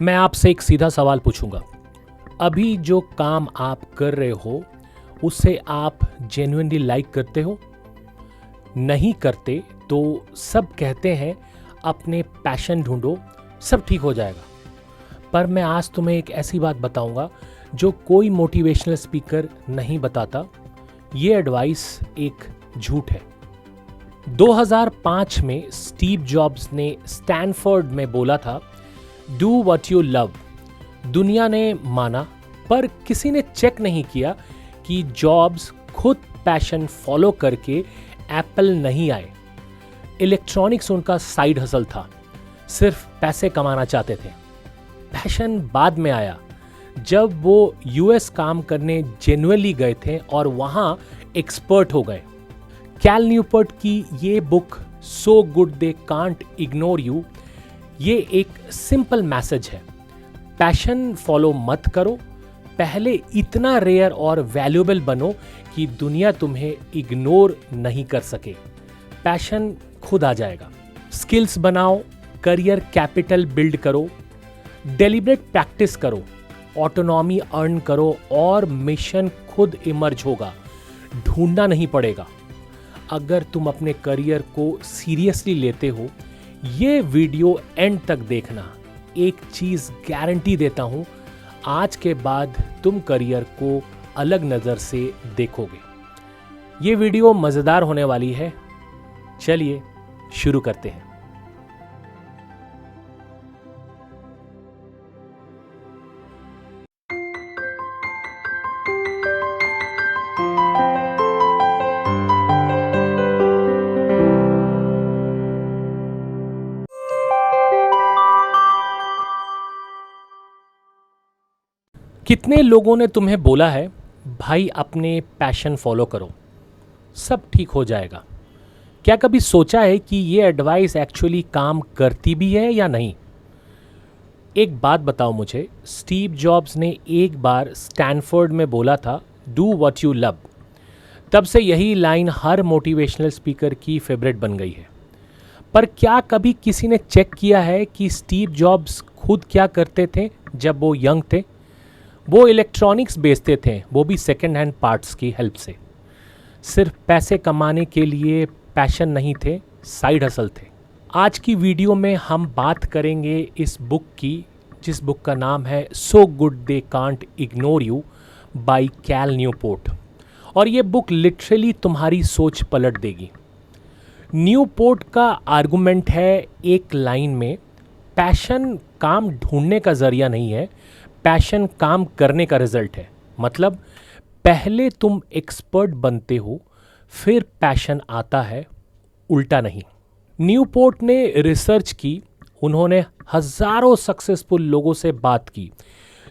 मैं आपसे एक सीधा सवाल पूछूंगा। अभी जो काम आप कर रहे हो उसे आप जेन्युइनली लाइक करते हो? नहीं करते तो सब कहते हैं अपने पैशन ढूंढो, सब ठीक हो जाएगा। पर मैं आज तुम्हें एक ऐसी बात बताऊंगा जो कोई मोटिवेशनल स्पीकर नहीं बताता। ये एडवाइस एक झूठ है। 2005 में स्टीव जॉब्स ने स्टैनफोर्ड में बोला था, डू व्हाट यू लव। दुनिया ने माना, पर किसी ने चेक नहीं किया कि जॉब्स खुद पैशन फॉलो करके एप्पल नहीं आए। इलेक्ट्रॉनिक्स उनका साइड हसल था, सिर्फ पैसे कमाना चाहते थे। पैशन बाद में आया जब वो यूएस काम करने जेन्युइनली गए थे और वहां एक्सपर्ट हो गए। कैल न्यूपोर्ट की ये book so good they can't ignore you, ये एक सिंपल मैसेज है। पैशन फॉलो मत करो, पहले इतना रेयर और वैल्यूएबल बनो कि दुनिया तुम्हें इग्नोर नहीं कर सके। पैशन खुद आ जाएगा। स्किल्स बनाओ, करियर कैपिटल बिल्ड करो, डेलिब्रेट प्रैक्टिस करो, ऑटोनॉमी अर्न करो और मिशन खुद इमर्ज होगा। ढूंढना नहीं पड़ेगा। अगर तुम अपने करियर को सीरियसली लेते हो, ये वीडियो एंड तक देखना। एक चीज गारंटी देता हूं, आज के बाद तुम करियर को अलग नजर से देखोगे। ये वीडियो मजेदार होने वाली है। चलिए शुरू करते हैं। कितने लोगों ने तुम्हें बोला है, भाई अपने पैशन फॉलो करो, सब ठीक हो जाएगा? क्या कभी सोचा है कि ये एडवाइस एक्चुअली काम करती भी है या नहीं? एक बात बताओ मुझे, स्टीव जॉब्स ने एक बार स्टैनफोर्ड में बोला था, डू व्हाट यू लव। तब से यही लाइन हर मोटिवेशनल स्पीकर की फेवरेट बन गई है। पर क्या कभी किसी ने चेक किया है कि स्टीव जॉब्स खुद क्या करते थे जब वो यंग थे? वो इलेक्ट्रॉनिक्स बेचते थे, वो भी सेकेंड हैंड पार्ट्स की हेल्प से। सिर्फ पैसे कमाने के लिए पैशन नहीं थे, साइड हसल थे। आज की वीडियो में हम बात करेंगे इस बुक की, जिस बुक का नाम है so good they can't ignore you by Cal Newport. और ये बुक लिटरली तुम्हारी सोच पलट देगी। न्यूपोर्ट का आर्गुमेंट है एक लाइन में, पैशन काम ढूंढने का जरिया नहीं है, पैशन काम करने का रिजल्ट है। मतलब पहले तुम एक्सपर्ट बनते हो, फिर पैशन आता है, उल्टा नहीं। न्यूपोर्ट ने रिसर्च की, उन्होंने हजारों सक्सेसफुल लोगों से बात की।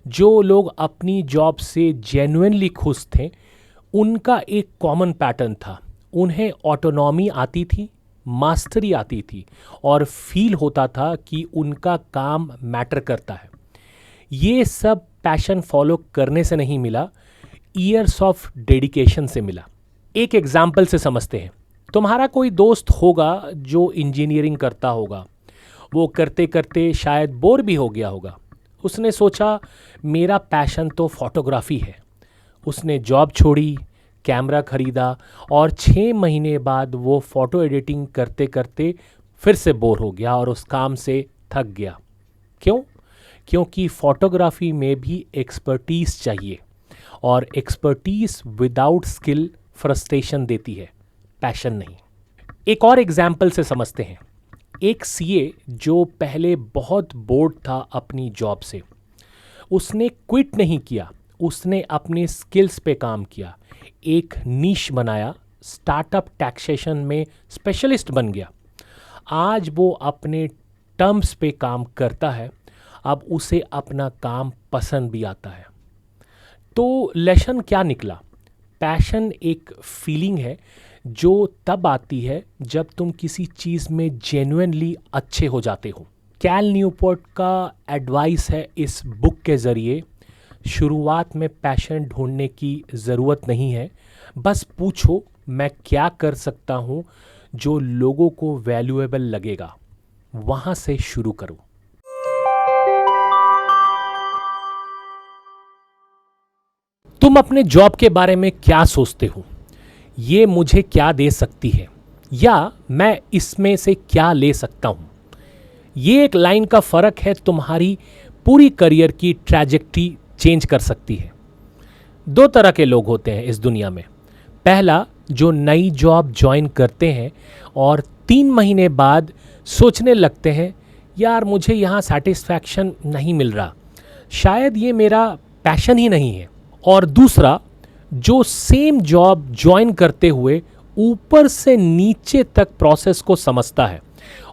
जो लोग अपनी जॉब से जेन्युइनली खुश थे, उनका एक कॉमन पैटर्न था। उन्हें ऑटोनॉमी आती थी, मास्टरी आती थी और फील होता था कि उनका काम मैटर करता है। ये सब पैशन फॉलो करने से नहीं मिला, ईयर्स ऑफ डेडिकेशन से मिला। एक एग्जाम्पल से समझते हैं। तुम्हारा कोई दोस्त होगा जो इंजीनियरिंग करता होगा। वो करते करते शायद बोर भी हो गया होगा। उसने सोचा, मेरा पैशन तो फोटोग्राफी है। उसने जॉब छोड़ी, कैमरा खरीदा और 6 महीने बाद वो फ़ोटो एडिटिंग करते करते फिर से बोर हो गया और उस काम से थक गया। क्यों? क्योंकि फोटोग्राफी में भी एक्सपर्टीज़ चाहिए और एक्सपर्टीज़ विदाउट स्किल फ्रस्ट्रेशन देती है, पैशन नहीं। एक और एग्जाम्पल से समझते हैं। एक सीए जो पहले बहुत बोर्ड था अपनी जॉब से, उसने क्विट नहीं किया, उसने अपने स्किल्स पे काम किया, एक नीश बनाया, स्टार्टअप टैक्सेशन में स्पेशलिस्ट बन गया। आज वो अपने टर्म्स पे काम करता है, अब उसे अपना काम पसंद भी आता है। तो लेसन क्या निकला? पैशन एक फीलिंग है जो तब आती है जब तुम किसी चीज़ में जेन्युइनली अच्छे हो जाते हो। कैल न्यूपोर्ट का एडवाइस है इस बुक के ज़रिए, शुरुआत में पैशन ढूंढने की ज़रूरत नहीं है, बस पूछो मैं क्या कर सकता हूँ जो लोगों को वैल्यूएबल लगेगा, वहाँ से शुरू करो। तुम अपने जॉब के बारे में क्या सोचते हो? ये मुझे क्या दे सकती है, या मैं इसमें से क्या ले सकता हूँ? ये एक लाइन का फ़र्क है, तुम्हारी पूरी करियर की ट्रैजेक्टरी चेंज कर सकती है। दो तरह के लोग होते हैं इस दुनिया में। पहला, जो नई जॉब ज्वाइन करते हैं और 3 महीने बाद सोचने लगते हैं, यार मुझे यहाँ सेटिस्फैक्शन नहीं मिल रहा, शायद ये मेरा पैशन ही नहीं है। और दूसरा, जो सेम जॉब ज्वाइन करते हुए ऊपर से नीचे तक प्रोसेस को समझता है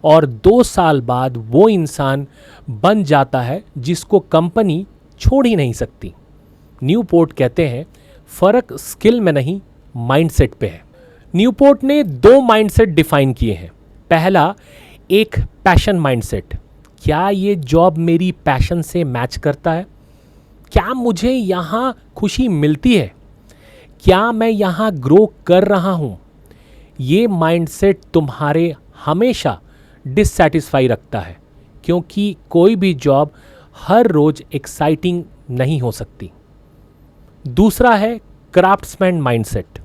और 2 साल बाद वो इंसान बन जाता है जिसको कंपनी छोड़ ही नहीं सकती। न्यूपोर्ट कहते हैं, फ़र्क स्किल में नहीं, माइंडसेट पे है। न्यूपोर्ट ने 2 माइंडसेट डिफाइन किए हैं। पहला, एक पैशन माइंडसेट। क्या ये जॉब मेरी पैशन से मैच करता है? क्या मुझे यहाँ खुशी मिलती है? क्या मैं यहाँ ग्रो कर रहा हूँ? ये माइंडसेट तुम्हारे हमेशा डिससैटिस्फाई रखता है, क्योंकि कोई भी जॉब हर रोज एक्साइटिंग नहीं हो सकती। दूसरा है क्राफ्ट्समैन माइंडसेट।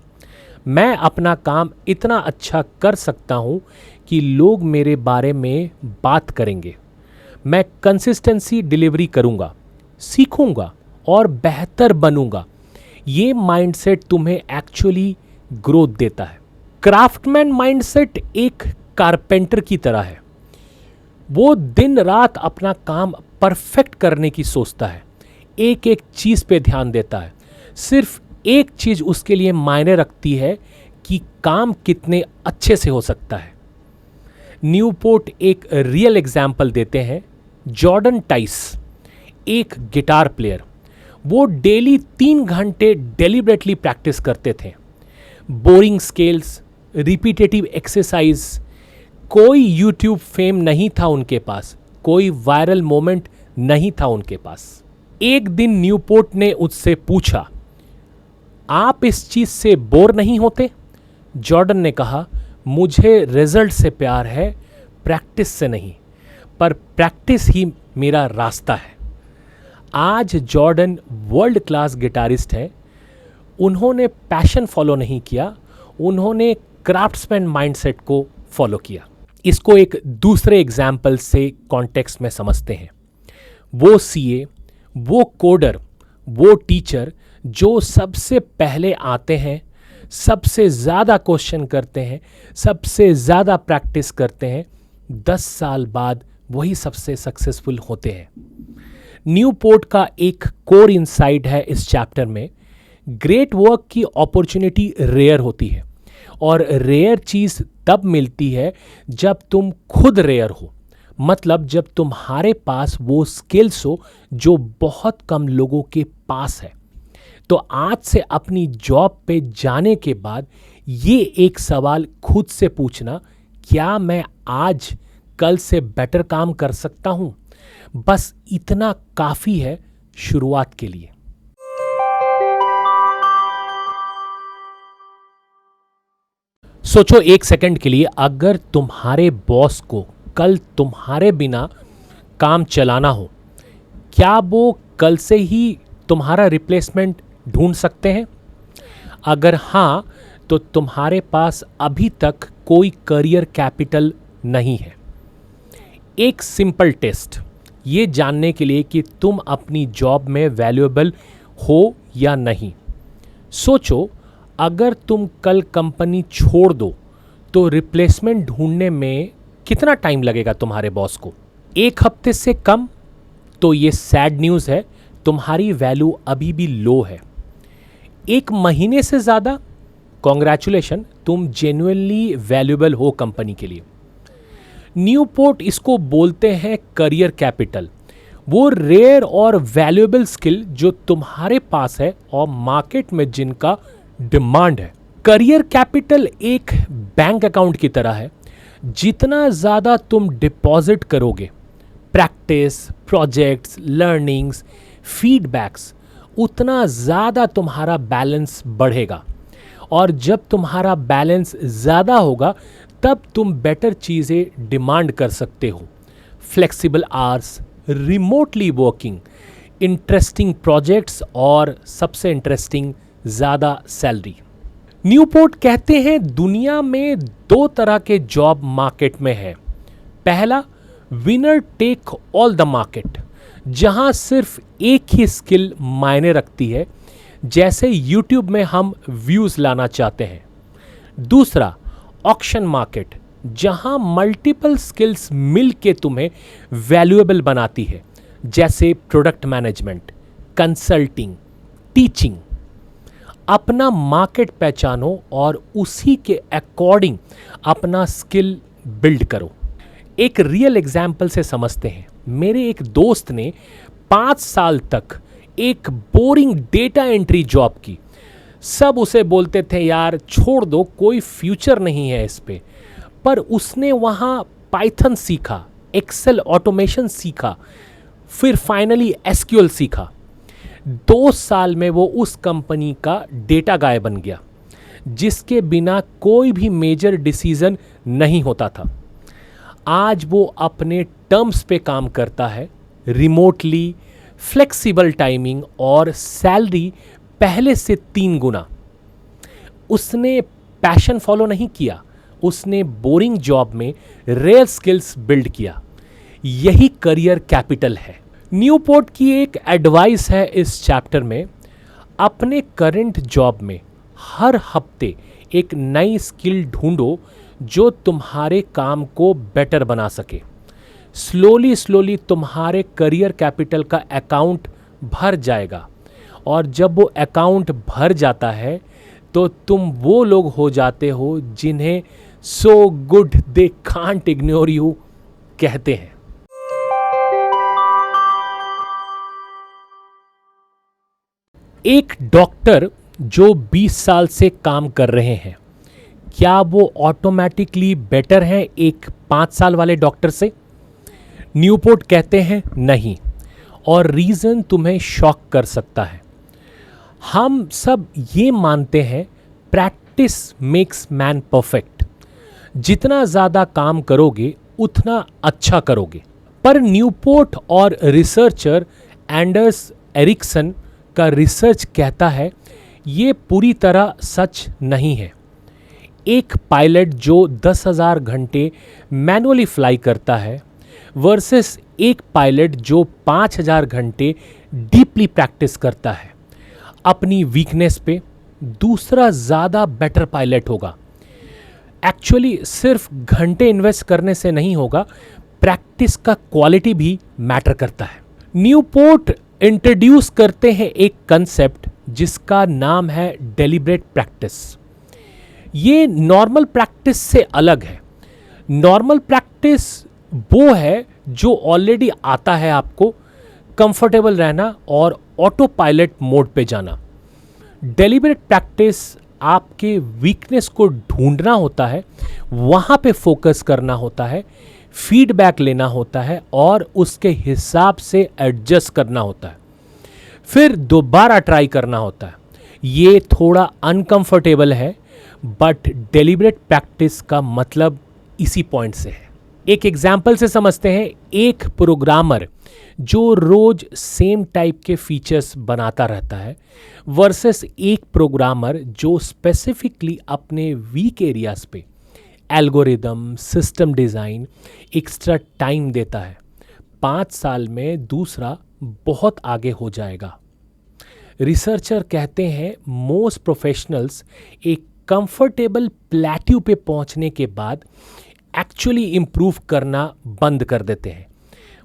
मैं अपना काम इतना अच्छा कर सकता हूँ कि लोग मेरे बारे में बात करेंगे। मैं कंसिस्टेंसी डिलीवरी करूँगा, सीखूँगा और बेहतर बनूँगा। ये माइंडसेट तुम्हें एक्चुअली ग्रोथ देता है। क्राफ्टमैन माइंडसेट एक कारपेंटर की तरह है। वो दिन रात अपना काम परफेक्ट करने की सोचता है, एक एक चीज़ पे ध्यान देता है। सिर्फ एक चीज़ उसके लिए मायने रखती है कि काम कितने अच्छे से हो सकता है। न्यूपोर्ट एक रियल एग्जाम्पल देते हैं। जॉर्डन टाइस, एक गिटार प्लेयर, वो डेली 3 घंटे डेलिबरेटली प्रैक्टिस करते थे। बोरिंग स्केल्स, रिपीटेटिव एक्सरसाइज, कोई यूट्यूब फेम नहीं था उनके पास, कोई वायरल मोमेंट नहीं था उनके पास। एक दिन न्यूपोर्ट ने उससे पूछा, आप इस चीज़ से बोर नहीं होते? जॉर्डन ने कहा, मुझे रिजल्ट से प्यार है, प्रैक्टिस से नहीं, पर प्रैक्टिस ही मेरा रास्ता है। आज जॉर्डन वर्ल्ड क्लास गिटारिस्ट है। उन्होंने पैशन फॉलो नहीं किया, उन्होंने क्राफ्ट्समैन माइंडसेट को फॉलो किया। इसको एक दूसरे एग्जाम्पल से कॉन्टेक्स्ट में समझते हैं। वो सीए, वो कोडर, वो टीचर जो सबसे पहले आते हैं, सबसे ज़्यादा क्वेश्चन करते हैं, सबसे ज़्यादा प्रैक्टिस करते हैं, 10 साल बाद वही सबसे सक्सेसफुल होते हैं। न्यूपोर्ट का एक कोर इनसाइट है इस चैप्टर में, ग्रेट वर्क की अपॉर्चुनिटी रेयर होती है, और रेयर चीज़ तब मिलती है जब तुम खुद रेयर हो, मतलब जब तुम्हारे पास वो स्किल्स हो जो बहुत कम लोगों के पास है। तो आज से अपनी जॉब पे जाने के बाद ये एक सवाल खुद से पूछना, क्या मैं आज कल से बेटर काम कर सकता हूँ? बस इतना काफ़ी है शुरुआत के लिए। सोचो एक सेकंड के लिए, अगर तुम्हारे बॉस को कल तुम्हारे बिना काम चलाना हो, क्या वो कल से ही तुम्हारा रिप्लेसमेंट ढूंढ सकते हैं? अगर हाँ, तो तुम्हारे पास अभी तक कोई करियर कैपिटल नहीं है। एक सिंपल टेस्ट, ये जानने के लिए कि तुम अपनी जॉब में वैल्यूएबल हो या नहीं। सोचो, अगर तुम कल कंपनी छोड़ दो तो रिप्लेसमेंट ढूंढने में कितना टाइम लगेगा तुम्हारे बॉस को? 1 हफ्ते से कम? तो ये सैड न्यूज़ है, तुम्हारी वैल्यू अभी भी लो है। 1 महीने से ज़्यादा? कॉन्ग्रेचुलेशन, तुम जेन्युइनली वैल्यूएबल हो कंपनी के लिए। न्यूपोर्ट इसको बोलते हैं करियर कैपिटल, वो रेयर और वैल्यूएबल स्किल जो तुम्हारे पास है और मार्केट में जिनका डिमांड है। करियर कैपिटल एक बैंक अकाउंट की तरह है, जितना ज़्यादा तुम डिपॉजिट करोगे, प्रैक्टिस, प्रोजेक्ट्स, लर्निंग्स, फीडबैक्स, उतना ज़्यादा तुम्हारा बैलेंस बढ़ेगा। और जब तुम्हारा बैलेंस ज़्यादा होगा तब तुम बेटर चीज़ें डिमांड कर सकते हो। Flexible hours, remotely working, interesting projects और सबसे इंटरेस्टिंग ज़्यादा सैलरी। न्यूपोर्ट कहते हैं दुनिया में दो तरह के जॉब मार्केट में है। पहला, winner take all the market, जहां सिर्फ एक ही स्किल मायने रखती है, जैसे यूट्यूब में हम व्यूज़ लाना चाहते हैं। दूसरा, ऑक्शन मार्केट, जहां मल्टीपल स्किल्स मिल के तुम्हें वैल्यूएबल बनाती है, जैसे प्रोडक्ट मैनेजमेंट, कंसल्टिंग, टीचिंग। अपना मार्केट पहचानो और उसी के अकॉर्डिंग अपना स्किल बिल्ड करो। एक रियल एग्जाम्पल से समझते हैं। मेरे एक दोस्त ने 5 साल तक एक बोरिंग डेटा एंट्री जॉब की। सब उसे बोलते थे यार छोड़ दो, कोई फ्यूचर नहीं है इस पे। पर उसने वहाँ पाइथन सीखा, एक्सेल ऑटोमेशन सीखा, फिर फाइनली एसक्यूएल सीखा। 2 साल में वो उस कंपनी का डेटा गाय बन गया, जिसके बिना कोई भी मेजर डिसीजन नहीं होता था। आज वो अपने टर्म्स पे काम करता है, रिमोटली, फ्लेक्सिबल टाइमिंग और सैलरी पहले से 3 गुना। उसने पैशन फॉलो नहीं किया, उसने बोरिंग जॉब में रेयर स्किल्स बिल्ड किया। यही करियर कैपिटल है। न्यूपोर्ट की एक एडवाइस है इस चैप्टर में, अपने करंट जॉब में हर हफ्ते एक नई स्किल ढूंढो जो तुम्हारे काम को बेटर बना सके। स्लोली स्लोली तुम्हारे करियर कैपिटल का अकाउंट भर जाएगा, और जब वो अकाउंट भर जाता है तो तुम वो लोग हो जाते हो जिन्हें सो good they can't ignore you कहते हैं। एक डॉक्टर जो 20 साल से काम कर रहे हैं, क्या वो ऑटोमेटिकली बेटर हैं एक 5 साल वाले डॉक्टर से? न्यूपोर्ट कहते हैं नहीं, और रीज़न तुम्हें शॉक कर सकता है। हम सब ये मानते हैं प्रैक्टिस मेक्स मैन परफेक्ट, जितना ज़्यादा काम करोगे उतना अच्छा करोगे। पर न्यूपोर्ट और रिसर्चर एंडर्स एरिक्सन का रिसर्च कहता है ये पूरी तरह सच नहीं है। एक पायलट जो 10,000 घंटे मैनुअली फ्लाई करता है वर्सेस एक पायलट जो 5,000 घंटे डीपली प्रैक्टिस करता है अपनी वीकनेस पे, दूसरा ज़्यादा बेटर पायलट होगा। एक्चुअली सिर्फ घंटे इन्वेस्ट करने से नहीं होगा, प्रैक्टिस का क्वालिटी भी मैटर करता है। न्यूपोर्ट इंट्रोड्यूस करते हैं एक कंसेप्ट जिसका नाम है डेलिब्रेट प्रैक्टिस। ये नॉर्मल प्रैक्टिस से अलग है। नॉर्मल प्रैक्टिस वो है जो ऑलरेडी आता है आपको, कंफर्टेबल रहना और ऑटो पायलट मोड पे जाना। डेलिब्रेट प्रैक्टिस आपके वीकनेस को ढूंढना होता है, वहाँ पे फोकस करना होता है, फीडबैक लेना होता है और उसके हिसाब से एडजस्ट करना होता है, फिर दोबारा ट्राई करना होता है। ये थोड़ा अनकंफर्टेबल है, बट डेलिब्रेट प्रैक्टिस का मतलब इसी पॉइंट से है। एक एग्जाम्पल से समझते हैं। एक प्रोग्रामर जो रोज सेम टाइप के फीचर्स बनाता रहता है वर्सेस एक प्रोग्रामर जो स्पेसिफिकली अपने वीक एरियाज पे algorithm, system design extra time देता है। 5 साल में दूसरा बहुत आगे हो जाएगा। रिसर्चर कहते हैं मोस्ट प्रोफेशनल्स एक कंफर्टेबल प्लेट्यू पे पहुंचने के बाद एक्चुअली इम्प्रूव करना बंद कर देते हैं।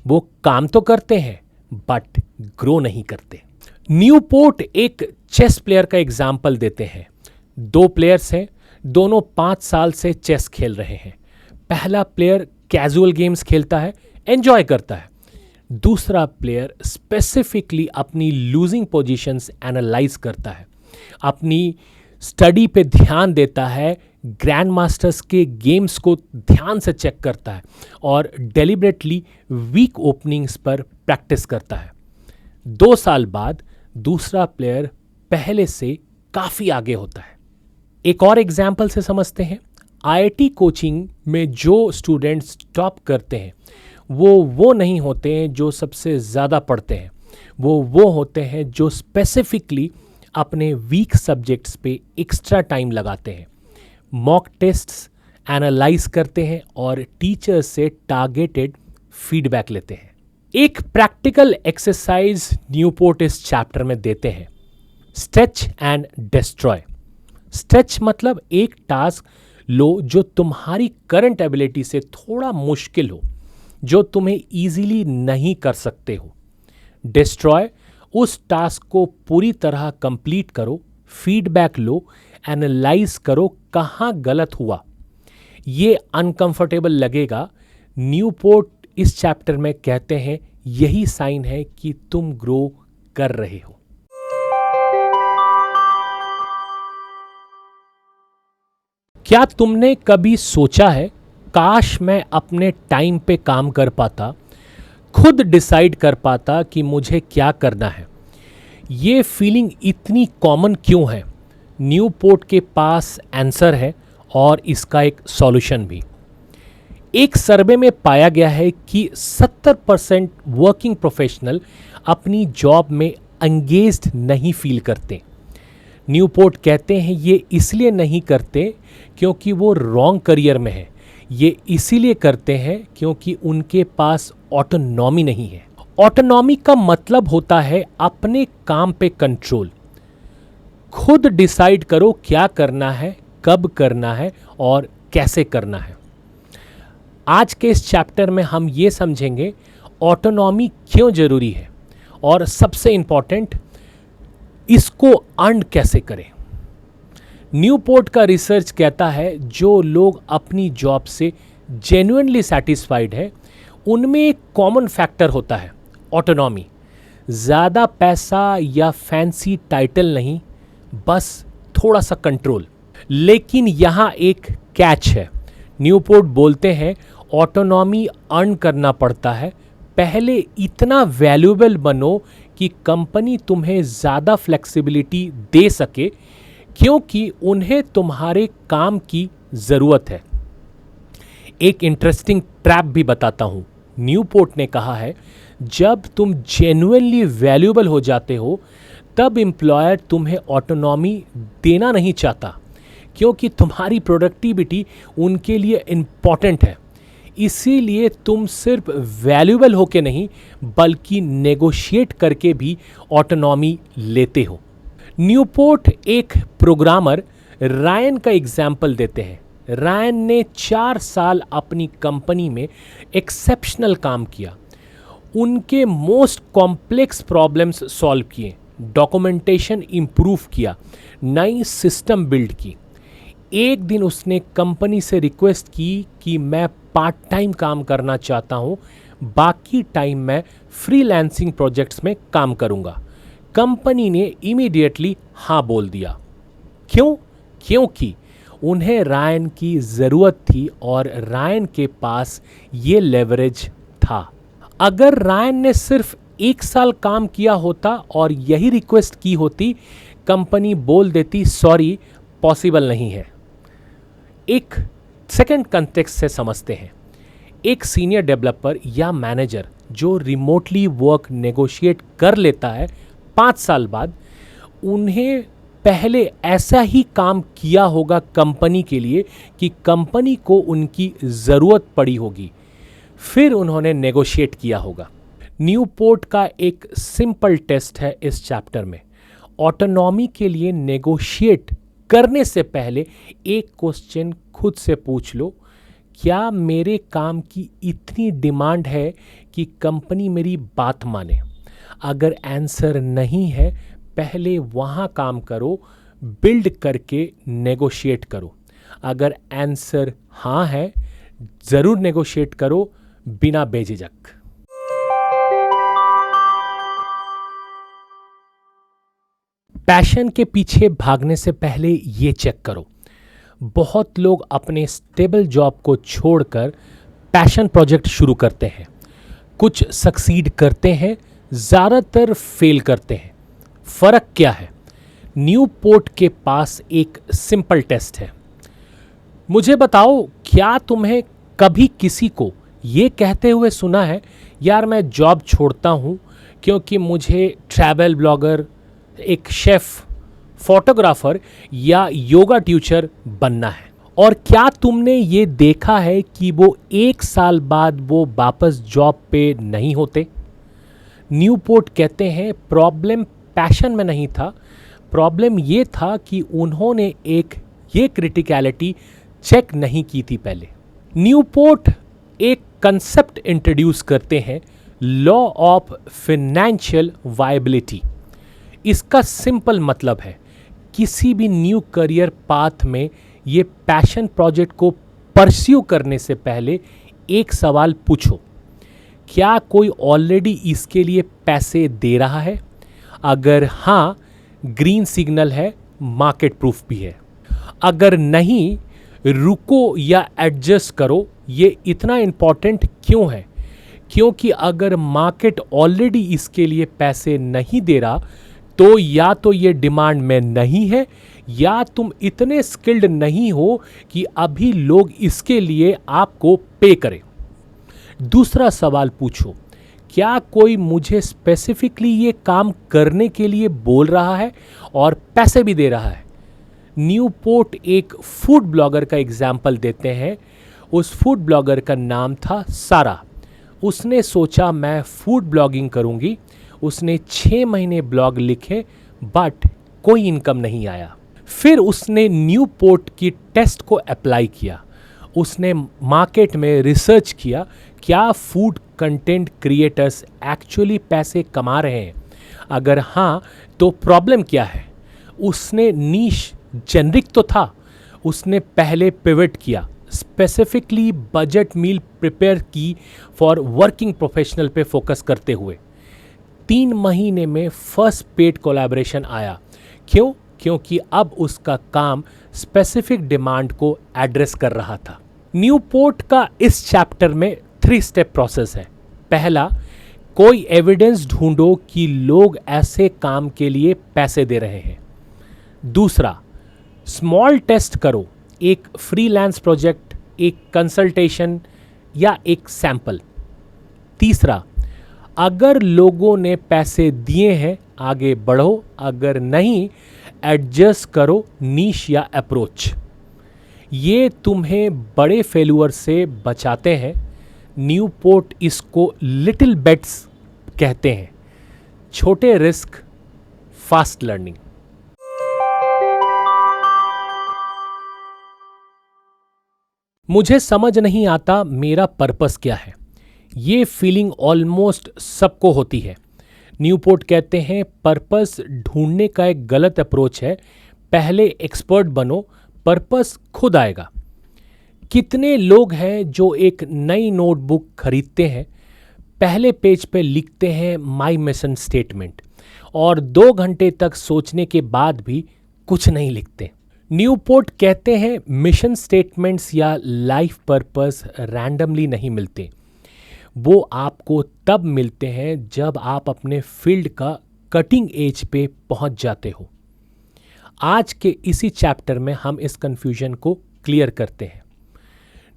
वो काम तो करते हैं बट ग्रो नहीं करते। न्यूपोर्ट एक चेस प्लेयर का एग्जाम्पल देते हैं। 2 प्लेयर्स हैं, दोनों 5 साल से चेस खेल रहे हैं। पहला प्लेयर कैजुअल गेम्स खेलता है, एंजॉय करता है। दूसरा प्लेयर स्पेसिफिकली अपनी लूजिंग पोजीशंस एनालाइज करता है, अपनी स्टडी पे ध्यान देता है, ग्रैंड मास्टर्स के गेम्स को ध्यान से चेक करता है और डेलिबरेटली वीक ओपनिंग्स पर प्रैक्टिस करता है। 2 साल बाद दूसरा प्लेयर पहले से काफ़ी आगे होता है। एक और एग्जाम्पल से समझते हैं। आईआईटी कोचिंग में जो स्टूडेंट्स टॉप करते हैं वो नहीं होते हैं जो सबसे ज़्यादा पढ़ते हैं, वो होते हैं जो स्पेसिफिकली अपने वीक सब्जेक्ट्स पे एक्स्ट्रा टाइम लगाते हैं, मॉक टेस्ट्स एनालाइज करते हैं और टीचर से टारगेटेड फीडबैक लेते हैं। एक प्रैक्टिकल एक्सरसाइज न्यूपोर्ट इस चैप्टर में देते हैं, स्ट्रेच एंड डिस्ट्रॉय। स्ट्रेच मतलब एक टास्क लो जो तुम्हारी करंट एबिलिटी से थोड़ा मुश्किल हो, जो तुम्हें इजीली नहीं कर सकते हो। डिस्ट्रॉय, उस टास्क को पूरी तरह कंप्लीट करो, फीडबैक लो, एनालाइज करो कहाँ गलत हुआ। ये अनकंफर्टेबल लगेगा। न्यूपोर्ट इस चैप्टर में कहते हैं यही साइन है कि तुम ग्रो कर रहे हो। क्या तुमने कभी सोचा है, काश मैं अपने टाइम पे काम कर पाता, खुद डिसाइड कर पाता कि मुझे क्या करना है? ये फीलिंग इतनी कॉमन क्यों है? न्यूपोर्ट के पास आंसर है और इसका एक सॉल्यूशन भी। एक सर्वे में पाया गया है कि 70% वर्किंग प्रोफेशनल अपनी जॉब में एंगेज्ड नहीं फील करते। न्यूपोर्ट कहते हैं ये इसलिए नहीं करते क्योंकि वो रॉन्ग करियर में है, ये इसीलिए करते हैं क्योंकि उनके पास ऑटोनॉमी नहीं है। ऑटोनॉमी का मतलब होता है अपने काम पे कंट्रोल। खुद डिसाइड करो क्या करना है, कब करना है और कैसे करना है। आज के इस चैप्टर में हम ये समझेंगे ऑटोनॉमी क्यों जरूरी है और सबसे इंपॉर्टेंट, इसको अर्न कैसे करें। न्यूपोर्ट का रिसर्च कहता है जो लोग अपनी जॉब से जेन्युइनली सैटिस्फाइड है उनमें एक कॉमन फैक्टर होता है, ऑटोनॉमी। ज़्यादा पैसा या फैंसी टाइटल नहीं, बस थोड़ा सा कंट्रोल। लेकिन यहाँ एक कैच है। न्यूपोर्ट बोलते हैं ऑटोनॉमी अर्न करना पड़ता है। पहले इतना वैल्यूएबल बनो कि कंपनी तुम्हें ज़्यादा फ्लेक्सिबिलिटी दे सके क्योंकि उन्हें तुम्हारे काम की ज़रूरत है। एक इंटरेस्टिंग ट्रैप भी बताता हूँ। न्यूपोर्ट ने कहा है जब तुम जेन्युइनली वैल्यूएबल हो जाते हो तब एम्प्लॉयर तुम्हें ऑटोनॉमी देना नहीं चाहता क्योंकि तुम्हारी प्रोडक्टिविटी उनके लिए इम्पॉर्टेंट है। इसीलिए तुम सिर्फ वैल्यूएबल होके नहीं बल्कि नेगोशिएट करके भी ऑटोनॉमी लेते हो। न्यूपोर्ट एक प्रोग्रामर रायन का एग्जाम्पल देते हैं। रायन ने 4 साल अपनी कंपनी में एक्सेप्शनल काम किया। उनके मोस्ट कॉम्प्लेक्स प्रॉब्लम्स सॉल्व किए, डॉक्यूमेंटेशन इम्प्रूव किया, नई सिस्टम बिल्ड की। एक दिन उसने कंपनी से रिक्वेस्ट की कि मैं पार्ट टाइम काम करना चाहता हूँ, बाकी टाइम मैं फ्रीलांसिंग प्रोजेक्ट्स में काम करूँगा। कंपनी ने इमीडिएटली हाँ बोल दिया। क्यों? क्योंकि उन्हें रायन की ज़रूरत थी और रायन के पास ये लेवरेज था। अगर रायन ने सिर्फ 1 साल काम किया होता और यही रिक्वेस्ट की होती, कंपनी बोल देती सॉरी, पॉसिबल नहीं है। एक सेकंड कंटेक्स्ट से समझते हैं। एक सीनियर डेवलपर या मैनेजर जो रिमोटली वर्क नेगोशिएट कर लेता है 5 साल बाद, उन्हें पहले ऐसा ही काम किया होगा कंपनी के लिए कि कंपनी को उनकी ज़रूरत पड़ी होगी, फिर उन्होंने नेगोशिएट किया होगा। न्यूपोर्ट का एक सिंपल टेस्ट है इस चैप्टर में। ऑटोनॉमी के लिए नेगोशिएट करने से पहले एक क्वेश्चन खुद से पूछ लो, क्या मेरे काम की इतनी डिमांड है कि कंपनी मेरी बात माने? अगर आंसर नहीं है, पहले वहाँ काम करो, बिल्ड करके नेगोशिएट करो। अगर आंसर हाँ है, ज़रूर नेगोशिएट करो बिना बेझिझक। पैशन के पीछे भागने से पहले ये चेक करो। बहुत लोग अपने स्टेबल जॉब को छोड़कर पैशन प्रोजेक्ट शुरू करते हैं। कुछ सक्सीड करते हैं, ज़्यादातर फेल करते हैं। फ़र्क क्या है? न्यूपोर्ट के पास एक सिंपल टेस्ट है। मुझे बताओ, क्या तुम्हें कभी किसी को ये कहते हुए सुना है, यार मैं जॉब छोड़ता हूँ क्योंकि मुझे ट्रैवल ब्लॉगर, एक शेफ़, फोटोग्राफर या योगा टीचर बनना है। और क्या तुमने ये देखा है कि वो 1 साल बाद वो वापस जॉब पे नहीं होते? न्यूपोर्ट कहते हैं प्रॉब्लम पैशन में नहीं था, प्रॉब्लम ये था कि उन्होंने ये क्रिटिकलिटी चेक नहीं की थी पहले। न्यूपोर्ट एक कंसेप्ट इंट्रोड्यूस करते हैं, लॉ ऑफ फाइनेंशियल वायबिलिटी। इसका सिंपल मतलब है किसी भी न्यू करियर पाथ में ये पैशन प्रोजेक्ट को परस्यू करने से पहले एक सवाल पूछो, क्या कोई ऑलरेडी इसके लिए पैसे दे रहा है? अगर हाँ, ग्रीन सिग्नल है, मार्केट प्रूफ भी है। अगर नहीं, रुको या एडजस्ट करो। ये इतना इम्पॉर्टेंट क्यों है? क्योंकि अगर मार्केट ऑलरेडी इसके लिए पैसे नहीं दे रहा तो या तो ये डिमांड में नहीं है या तुम इतने स्किल्ड नहीं हो कि अभी लोग इसके लिए आपको पे करें। दूसरा सवाल पूछो, क्या कोई मुझे स्पेसिफिकली ये काम करने के लिए बोल रहा है और पैसे भी दे रहा है? न्यूपोर्ट एक फूड ब्लॉगर का एग्जाम्पल देते हैं। उस फूड ब्लॉगर का नाम था सारा। उसने सोचा मैं फूड ब्लॉगिंग करूंगी। उसने 6 महीने ब्लॉग लिखे बट कोई इनकम नहीं आया। फिर उसने न्यूपोर्ट की टेस्ट को अप्लाई किया। उसने मार्केट में रिसर्च किया, क्या फूड कंटेंट क्रिएटर्स एक्चुअली पैसे कमा रहे हैं? अगर हाँ, तो प्रॉब्लम क्या है? उसने नीश जेनरिक तो था। उसने पहले पिवट किया, स्पेसिफिकली बजट मील प्रिपेयर की फॉर वर्किंग प्रोफेशनल पे फोकस करते हुए। 3 महीने में फर्स्ट पेड कोलैबोरेशन आया। क्यों? क्योंकि अब उसका काम स्पेसिफिक डिमांड को एड्रेस कर रहा था। न्यूपोर्ट का इस चैप्टर में 3 स्टेप प्रोसेस है। पहला, कोई एविडेंस ढूंढो कि लोग ऐसे काम के लिए पैसे दे रहे हैं। दूसरा, स्मॉल टेस्ट करो, एक फ्रीलांस प्रोजेक्ट, एक कंसल्टेशन या एक सैंपल। तीसरा, अगर लोगों ने पैसे दिए हैं आगे बढ़ो, अगर नहीं एडजस्ट करो नीश या अप्रोच। ये तुम्हें बड़े फेल्यूअर से बचाते हैं। न्यूपोर्ट इसको लिटिल बेट्स कहते हैं, छोटे रिस्क, फास्ट लर्निंग। मुझे समझ नहीं आता मेरा पर्पस क्या है। ये फीलिंग ऑलमोस्ट सबको होती है। न्यूपोर्ट कहते हैं पर्पस ढूंढने का एक गलत अप्रोच है। पहले एक्सपर्ट बनो, पर्पस खुद आएगा। कितने लोग हैं जो एक नई नोटबुक खरीदते हैं, पहले पेज पे लिखते हैं माय मिशन स्टेटमेंट और 2 घंटे तक सोचने के बाद भी कुछ नहीं लिखते। न्यूपोर्ट कहते हैं मिशन स्टेटमेंट्स या लाइफ पर्पस रैंडमली नहीं मिलते। वो आपको तब मिलते हैं जब आप अपने फील्ड का कटिंग एज पे पहुंच जाते हो। आज के इसी चैप्टर में हम इस कंफ्यूजन को क्लियर करते हैं।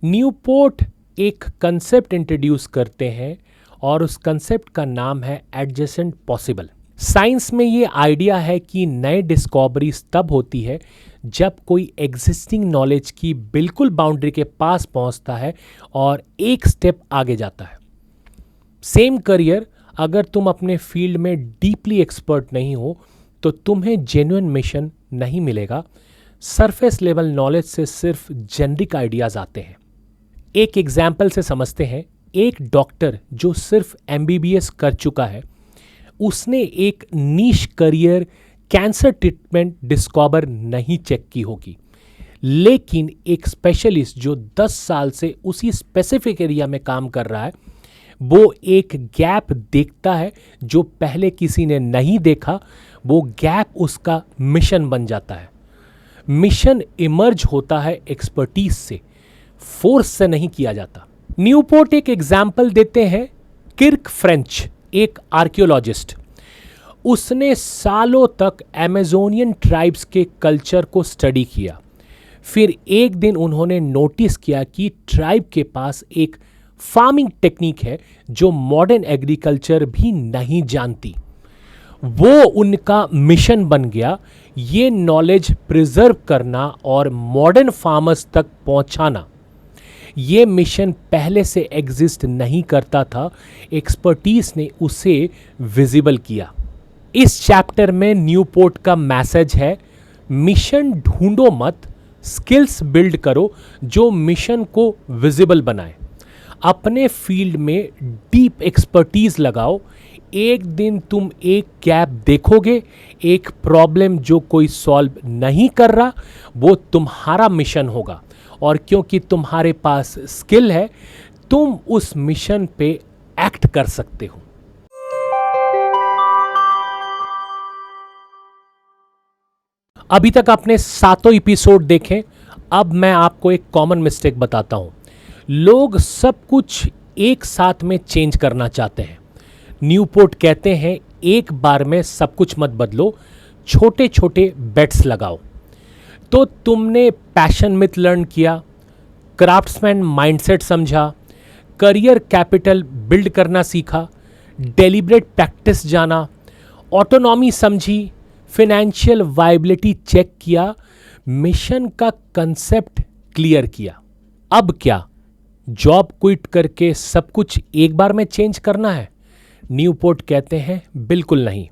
न्यूपोर्ट एक कंसेप्ट इंट्रोड्यूस करते हैं और उस कंसेप्ट का नाम है एडजेसेंट पॉसिबल। साइंस में ये आइडिया है कि नए डिस्कवरीज तब होती है जब कोई एग्जिस्टिंग नॉलेज की बिल्कुल बाउंड्री के पास पहुंचता है और एक स्टेप आगे जाता है। सेम करियर, अगर तुम अपने फील्ड में डीपली एक्सपर्ट नहीं हो तो तुम्हें जेन्युइन मिशन नहीं मिलेगा। सरफेस लेवल नॉलेज से सिर्फ जेनरिक आइडियाज आते हैं। एक एग्जाम्पल से समझते हैं। एक डॉक्टर जो सिर्फ MBBS कर चुका है, उसने एक नीश करियर कैंसर ट्रीटमेंट डिस्कवर नहीं चेक की होगी, लेकिन एक स्पेशलिस्ट जो 10 साल से उसी स्पेसिफिक एरिया में काम कर रहा है, वो एक गैप देखता है जो पहले किसी ने नहीं देखा। वो गैप उसका मिशन बन जाता है। मिशन इमर्ज होता है एक्सपर्टीज से, फोर्स से नहीं किया जाता। न्यूपोर्ट एक एग्जाम्पल देते हैं। किर्क फ्रेंच एक आर्कियोलॉजिस्ट, उसने सालों तक अमेजोनियन ट्राइब्स के कल्चर को स्टडी किया। फिर एक दिन उन्होंने नोटिस किया कि ट्राइब के पास एक फार्मिंग टेक्निक है जो मॉडर्न एग्रीकल्चर भी नहीं जानती। वो उनका मिशन बन गया, ये नॉलेज प्रिजर्व करना और मॉडर्न फार्मर्स तक पहुंचाना। ये मिशन पहले से एग्जिस्ट नहीं करता था, एक्सपर्टीज ने उसे विजिबल किया। इस चैप्टर में न्यूपोर्ट का मैसेज है, मिशन ढूंढो मत, स्किल्स बिल्ड करो जो मिशन को विजिबल बनाए। अपने फील्ड में डीप एक्सपर्टीज लगाओ। एक दिन तुम एक गैप देखोगे, एक प्रॉब्लम जो कोई सॉल्व नहीं कर रहा, वो तुम्हारा मिशन होगा। और क्योंकि तुम्हारे पास स्किल है, तुम उस मिशन पे एक्ट कर सकते हो। अभी तक आपने 7 एपिसोड देखे। अब मैं आपको एक कॉमन मिस्टेक बताता हूं। लोग सब कुछ एक साथ में चेंज करना चाहते हैं। न्यूपोर्ट कहते हैं, एक बार में सब कुछ मत बदलो, छोटे छोटे बेट्स लगाओ। तो तुमने पैशन मिथ लर्न किया, क्राफ्ट्समैन माइंडसेट समझा, करियर कैपिटल बिल्ड करना सीखा, डेलिब्रेट प्रैक्टिस जाना, ऑटोनॉमी समझी, फाइनेंशियल वायबिलिटी चेक किया, मिशन का कंसेप्ट क्लियर किया। अब क्या जॉब क्विट करके सब कुछ एक बार में चेंज करना है? न्यूपोर्ट कहते हैं, बिल्कुल नहीं।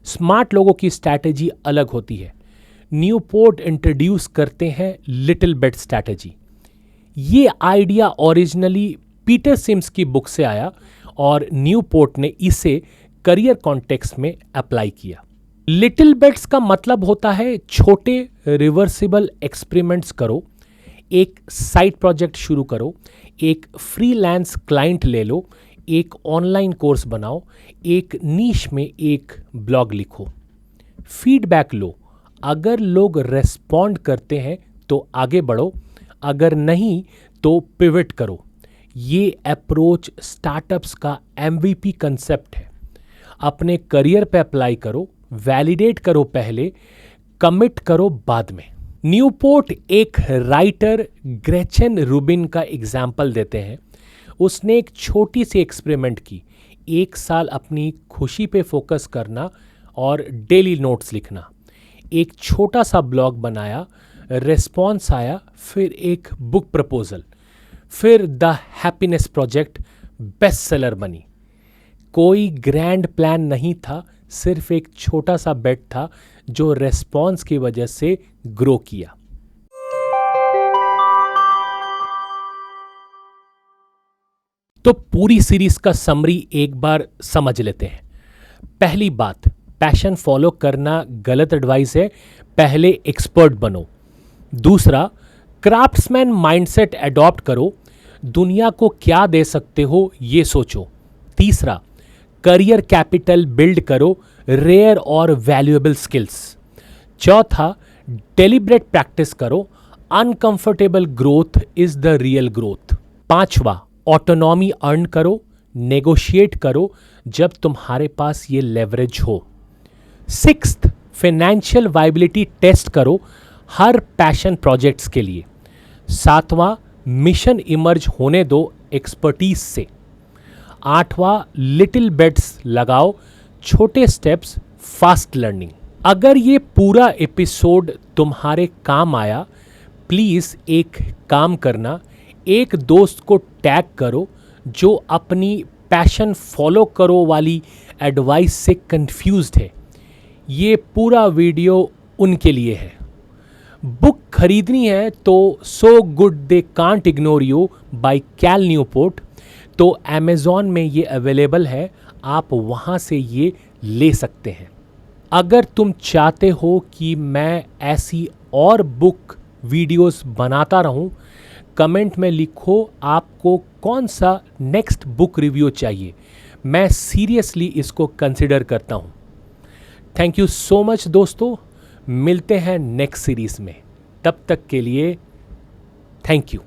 स्मार्ट लोगों की स्ट्रैटेजी अलग होती है। न्यूपोर्ट इंट्रोड्यूस करते हैं लिटिल बेट स्ट्रैटेजी। ये आइडिया ओरिजिनली पीटर सिम्स की बुक से आया और न्यूपोर्ट ने इसे करियर कॉन्टेक्स्ट में अप्लाई किया। लिटिल बेट्स का मतलब होता है छोटे रिवर्सिबल एक्सपेरिमेंट्स करो, एक साइड प्रोजेक्ट शुरू करो, एक फ्रीलांस क्लाइंट ले लो, एक ऑनलाइन कोर्स बनाओ, एक नीश में एक ब्लॉग लिखो, फीडबैक लो। अगर लोग रेस्पॉन्ड करते हैं तो आगे बढ़ो, अगर नहीं तो पिवट करो। ये अप्रोच स्टार्टअप्स का MVP कंसेप्ट है। अपने करियर पे अप्लाई करो, वैलिडेट करो पहले, कमिट करो बाद में। न्यूपोर्ट एक राइटर ग्रेचन रूबिन का एग्जाम्पल देते हैं। उसने एक छोटी सी एक्सपेरिमेंट की, 1 साल अपनी खुशी पे फोकस करना और डेली नोट्स लिखना। एक छोटा सा ब्लॉग बनाया, रिस्पॉन्स आया, फिर एक बुक प्रपोजल, फिर the happiness project best seller बनी। कोई ग्रैंड प्लान नहीं था, सिर्फ एक छोटा सा बेट था जो रिस्पॉन्स की वजह से ग्रो किया। तो पूरी सीरीज का समरी एक बार समझ लेते हैं। पहली बात, पैशन फॉलो करना गलत एडवाइस है, पहले एक्सपर्ट बनो। दूसरा, क्राफ्ट्समैन माइंडसेट अडॉप्ट करो, दुनिया को क्या दे सकते हो ये सोचो। तीसरा, करियर कैपिटल बिल्ड करो, रेयर और वैल्यूएबल स्किल्स। चौथा, डेलिब्रेट प्रैक्टिस करो, uncomfortable growth is the real growth. पांचवा, ऑटोनॉमी अर्न करो, नेगोशिएट करो जब तुम्हारे पास ये लेवरेज हो। सिक्स्थ, फाइनेंशियल वायबिलिटी टेस्ट करो हर पैशन प्रोजेक्ट्स के लिए। सातवां, मिशन इमर्ज होने दो एक्सपर्टीज से। आठवां, लिटिल बेट्स लगाओ, छोटे स्टेप्स, फास्ट लर्निंग। अगर ये पूरा एपिसोड तुम्हारे काम आया, प्लीज़ एक काम करना, एक दोस्त को टैग करो जो अपनी पैशन फॉलो करो वाली एडवाइस से कंफ्यूज्ड है। ये पूरा वीडियो उनके लिए है। बुक खरीदनी है तो so good they can't ignore you by Cal Newport, तो अमेज़ॉन में ये अवेलेबल है, आप वहाँ से ये ले सकते हैं। अगर तुम चाहते हो कि मैं ऐसी और बुक वीडियोस बनाता रहूं, कमेंट में लिखो आपको कौन सा नेक्स्ट बुक रिव्यू चाहिए। मैं सीरियसली इसको कंसिडर करता हूं। थैंक यू सो मच दोस्तों, मिलते हैं नेक्स्ट सीरीज में। तब तक के लिए थैंक यू।